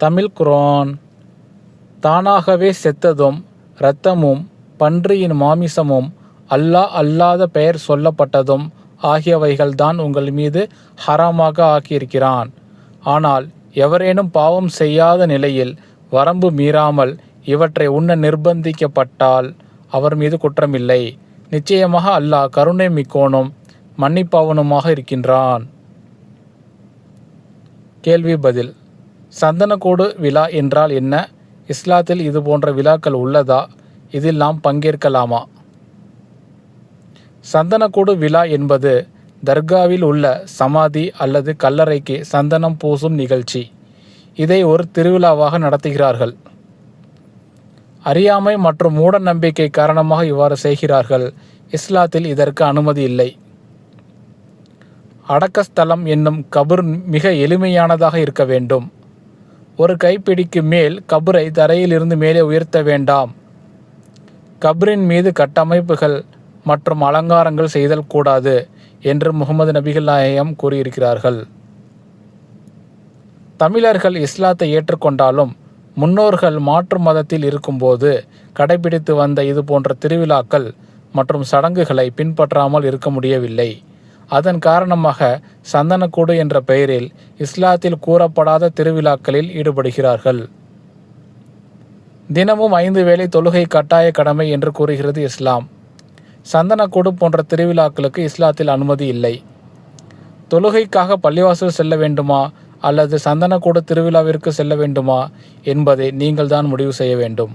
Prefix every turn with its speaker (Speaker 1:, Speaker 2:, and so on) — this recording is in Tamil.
Speaker 1: தமிழ் குர்ஆன். தானாகவே செத்ததும் இரத்தமும் பன்றியின் மாமிசமும் அல்லாஹ் அல்லாத பெயர் சொல்லப்பட்டதும் ஆகியவைகள்தான் உங்கள் மீது ஹராமாக ஆக்கியிருக்கிறான். ஆனால் எவரேனும் பாவம் செய்யாத நிலையில் வரம்பு மீறாமல் இவற்றை உண்ண நிர்பந்திக்கப்பட்டால் அவர் மீது குற்றமில்லை. நிச்சயமாக அல்லாஹ் கருணை மிக்கோனும் மன்னிப்பவனுமாக இருக்கின்றான். கேள்வி பதில். சந்தனக்கூடு விழா என்றால் என்ன? இஸ்லாத்தில் இது போன்ற விழாக்கள் உள்ளதா? இதில் நாம் பங்கேற்கலாமா? சந்தனக்கூடு விழா என்பது தர்காவில் உள்ள சமாதி அல்லது கல்லறைக்கு சந்தனம் பூசும் நிகழ்ச்சி. இதை ஒரு திருவிழாவாக நடத்துகிறார்கள். அறியாமை மற்றும் மூட நம்பிக்கை காரணமாக இவ்வாறு செய்கிறார்கள். இஸ்லாத்தில் இதற்கு அனுமதி இல்லை. அடக்கஸ்தலம் என்னும் கபர் மிக எளிமையானதாக இருக்க வேண்டும். ஒரு கைப்பிடிக்கு மேல் கபரை தரையிலிருந்து மேலே உயர்த்த வேண்டாம். கபரின் மீது கட்டமைப்புகள் மற்றும் அலங்காரங்கள் செய்தல் கூடாது என்று முகமது நபிகள் நாயகம் கூறியிருக்கிறார்கள். தமிழர்கள் இஸ்லாத்தை ஏற்றுக்கொண்டாலும் முன்னோர்கள் மாற்று மதத்தில் இருக்கும்போது கடைபிடித்து வந்த இது போன்ற திருவிழாக்கள் மற்றும் சடங்குகளை பின்பற்றாமல் இருக்க முடியவில்லை. அதன் காரணமாக சந்தனக்கூடு என்ற பெயரில் இஸ்லாத்தில் கூறப்படாத திருவிழாக்களில் ஈடுபடுகிறார்கள். தினமும் 5 வேளை தொழுகை கட்டாய கடமை என்று கூறுகிறது இஸ்லாம். சந்தனக்கூடு போன்ற திருவிழாக்களுக்கு இஸ்லாத்தில் அனுமதி இல்லை. தொழுகைக்காக பள்ளிவாசல் செல்ல வேண்டுமா அல்லது சந்தனக்கூடு திருவிழாவிற்கு செல்ல வேண்டுமா என்பதை நீங்கள் தான் முடிவு செய்ய வேண்டும்.